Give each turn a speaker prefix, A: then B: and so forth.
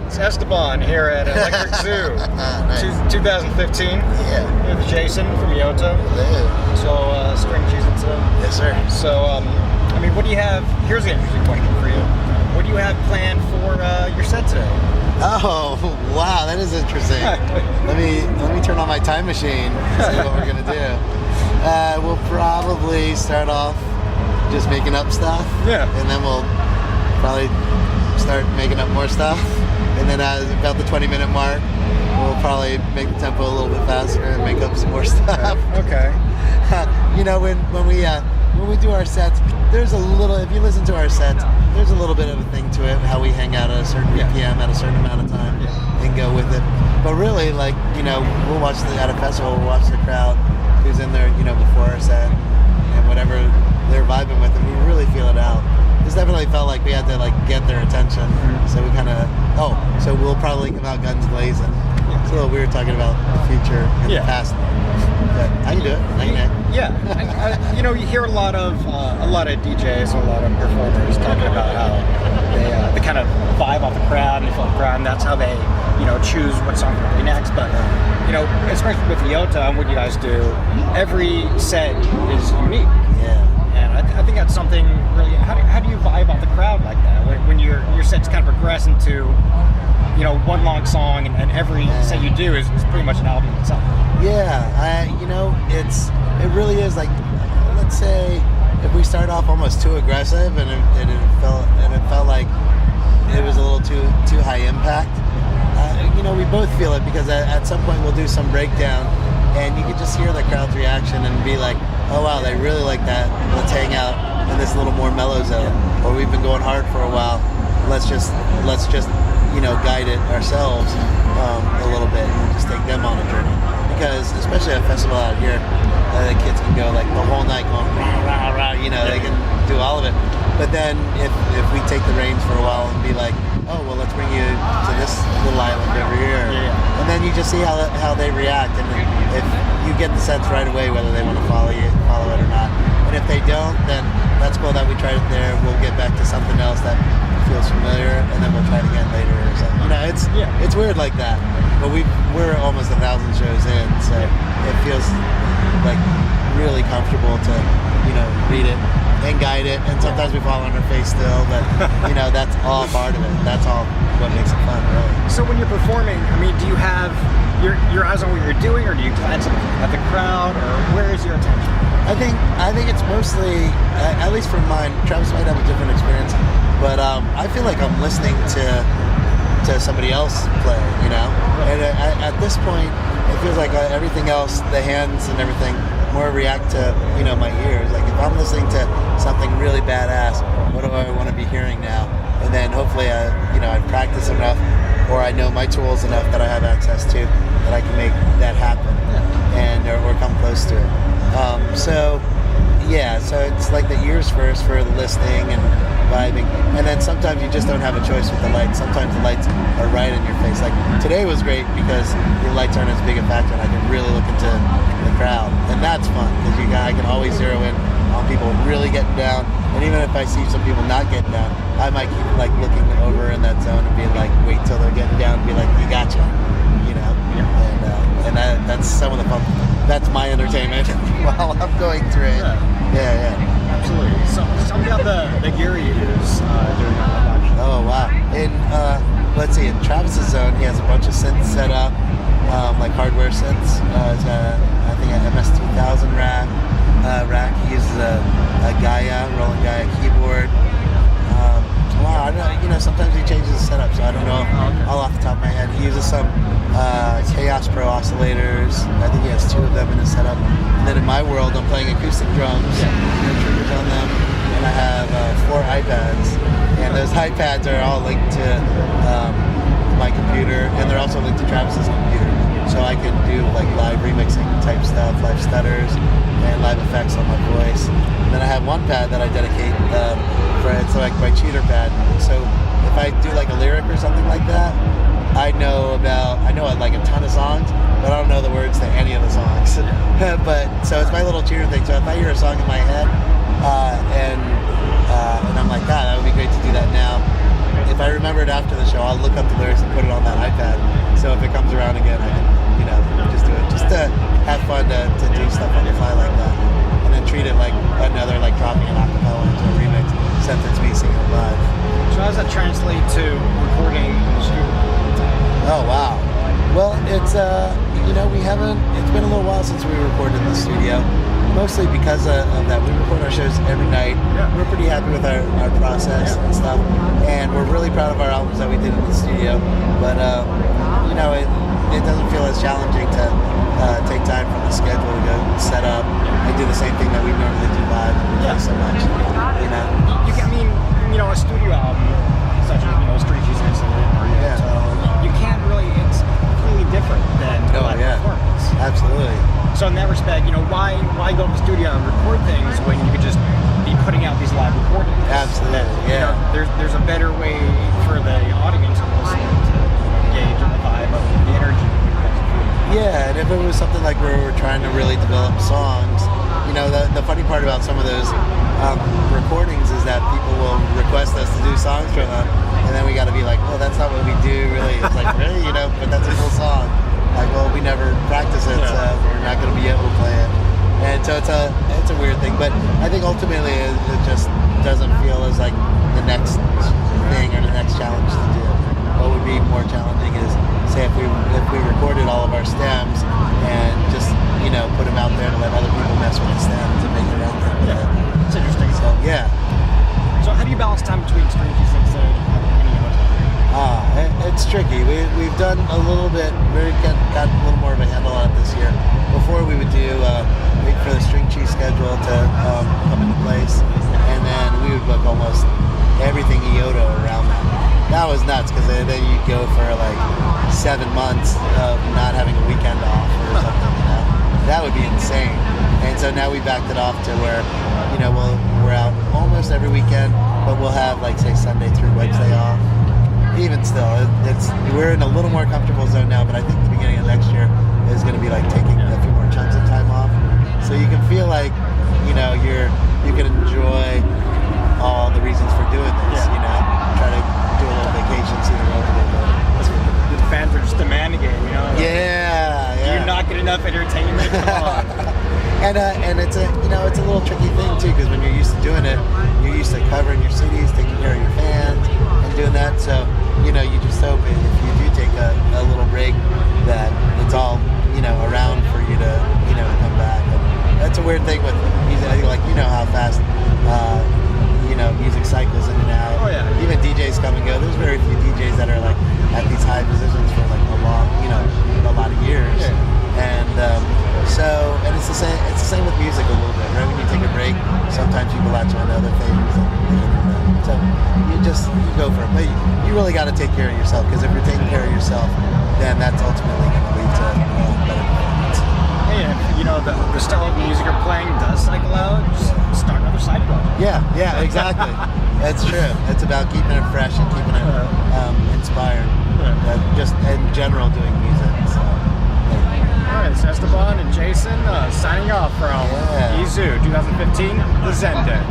A: It's Esteban here at Electric Zoo.
B: Nice.
A: 2015.
B: Yeah.
A: With Jason from EOTO.
B: Hello.
A: So, string cheesing today.
B: Yes, sir.
A: So, I mean, what do you have? Here's an interesting question for you. What do you have planned for your set today?
B: Oh, wow, that is interesting. let me turn on my time machine and see what we're gonna do. We'll probably start off just making up stuff.
A: Yeah.
B: And then we'll probably start making up more stuff. And then at about the 20-minute mark, we'll probably make the tempo a little bit faster and make up some more stuff.
A: Okay.
B: You know, when we do our sets, there's a little, if you listen to our sets, there's a little bit of a thing to it, how we hang out at a certain BPM at a certain amount of time and go with it. But really, like, you know, we'll watch at a festival, we'll watch the crowd who's in there, you know, before our set and whatever they're vibing with, and we really feel it out. This definitely felt like we had to, like, get their attention. So we kind of, so we'll probably come out guns blazing. It's a little weird talking about the future and the past. But I can do it. I can.
A: Yeah. You know, you hear a lot of DJs, a lot of performers talking about how they kind of vibe off the crowd and they feel the crowd, and that's how they, you know, choose what song to play next. But you know, especially with EOTO and what you guys do, every set is unique.
B: Yeah.
A: And I think that's something really. How do you vibe off the crowd like that when your set's kind of progress into, you know, one long song and every set you do is pretty much an album itself.
B: Yeah, you know, it really is like, let's say if we start off almost too aggressive and it felt like it was a little too high impact. You know, we both feel it because at some point we'll do some breakdown and you can just hear the crowd's reaction and be like, oh wow, they really like that. Let's hang out in this little more mellow zone. Or we've been going hard for a while. Let's just you know, guide it ourselves a little bit and just take them on a journey. Because especially at a festival out here, the kids can go like the whole night going rah rah rah, you know, they can do all of it. But then if we take the reins for a while and be like, oh well, let's bring you to this little island over here, and then you just see how they react, and if you get the sense right away whether they want to follow it or not. And if they don't, then that's cool that we tried it there. We'll get back to something else that feels familiar, and then we'll try it again later or something. You know, it's weird like that. But we're almost 1,000 shows in, so it feels like really comfortable to, you know, read it and guide it. And sometimes we fall on our face still, but you know, that's all part of it. That's all what makes it fun, really.
A: So when you're performing, I mean, do you have your eyes on what you're doing, or do you glance at the crowd, or where is your attention?
B: I think it's mostly, at least for mine. Travis might have a different experience, but I feel like I'm listening to somebody else play, you know. And at this point, it feels like everything else, the hands and everything, more react to, you know, my ears. Like if I'm listening to something really badass, what do I want to be hearing now? And then hopefully, you know, I've practiced enough, or I know my tools enough that I have access to, that I can make that happen, and or come close to it. So it's like the ears first for the listening and vibing, and then sometimes you just don't have a choice with the lights. Sometimes the lights are right in your face. Like today was great because the lights aren't as big a factor, and I can really look into the crowd, and that's fun because I can always zero in on people really getting down. And even if I see some people not getting down, I might keep like looking over in that zone and be like, wait till they're getting down and be like, you gotcha, you know. And that's some of the fun. That's my entertainment while I'm going through it. Yeah.
A: Absolutely. So tell me about the gear you use during that production.
B: Oh wow. Let's see, in Travis's zone, he has a bunch of synths set up, like hardware synths. He's got I think an MS-2000 rack. He uses a Roland Gaia keyboard. Wow, I don't know, you know, sometimes he changes the setup, so I don't know all off the top of my head. He uses some Chaos Pro oscillators. I think he has 2 of them in his setup. And then in my world, I'm playing acoustic drums, no triggers on them, and I have 4 iPads. And those iPads are all linked to my computer, and they're also linked to Travis's computer. So I can do like live remixing type stuff, live stutters, and live effects on my voice. And then I have one pad that I dedicate for, it's like my cheater pad. So if I do like a lyric or something like that, I know like a ton of songs, but I don't know the words to any of the songs. But so it's my little cheater thing. So if I hear a song in my head, and I'm like, God, that would be great to do that now. If I remember it after the show, I'll look up the lyrics and put it around again, I can, just do it. Just to have fun to do stuff on the fly like that. And then treat it like another, like dropping an acapella into a remix, except it's me singing it live.
A: So how does that translate to recording in the studio?
B: Oh, wow. Well, it's, it's been a little while since we recorded in the studio. Mostly because of that. We record our shows every night.
A: Yeah.
B: We're pretty happy with our process and stuff. And we're really proud of our albums that we did in the studio. But, it doesn't feel as challenging to take time from the schedule to go set up and do the same thing that we normally do live.
A: Yeah.
B: So much,
A: a studio album, such as, Street Jesus or EOTO, you can't really, it's completely different than a live performance.
B: Absolutely.
A: So in that respect, why go to the studio and record things when you could just be putting out these live recordings?
B: Absolutely,
A: There's a better way for the audience to listen to engage in the vibe of the energy.
B: Yeah, and if it was something like where we're trying to really develop songs, the funny part about some of those recordings is that people will request us to do songs for them, and then we got to be like, well, that's not what we do, really. It's like, really, but that's a cool song. Like, well, we never practice it, so we're not going to be able to play it. And so it's a weird thing, but I think ultimately it just doesn't feel as like the next thing or the next challenge to do. What would be more challenging is, say, if we recorded all of our stems and just put them out there to let other people mess with the stems and make their own thing with it.
A: It's interesting.
B: So
A: So how do you balance time between Street Jesus and any other?
B: It's tricky. We've done a little bit. We got a little more of a handle on it this year. Before we would do wait for the string cheese schedule to come into place, and then we would book almost everything EOTO around that. That was nuts because then you'd go for like 7 months of not having a weekend off or something. That would be insane. And so now we backed it off to where we're out almost every weekend, but we'll have like say Sunday through Wednesday off. Even still, we're in a little more comfortable zone now, but I think the beginning of next year is going to be like taking a few more chunks of time off, so you can feel like you can enjoy all the reasons for doing this. Try to do a little vacation, see the world a little bit.
A: The fans are just demanding it.
B: Yeah.
A: You're not getting enough entertainment. Come on.
B: And it's a little tricky thing too, because when you're used to doing it, you're used to covering your cities, taking care of your fans, and doing that. So you just hope if you do take a little break, that it's all around for you to come back. And that's a weird thing with music. Like how fast music cycles in and out.
A: Oh, yeah.
B: Even DJs come and go. There's very few DJs that are like at these high positions for like a long, a lot of years.
A: Yeah.
B: And and it's the same. It's the same with music a little bit, right? When you take a break, sometimes people latch on to other things. So you go for it, but you really got to take care of yourself, because if you're taking care of yourself, then that's ultimately going to lead to better performance.
A: And the style of music you're playing does cycle out, just start another side project.
B: Yeah, exactly. That's true. It's about keeping it fresh and keeping it inspired. Just in general, doing music. So.
A: All right, it's Esteban and Jason signing off from EZoo 2015, The Zen Day.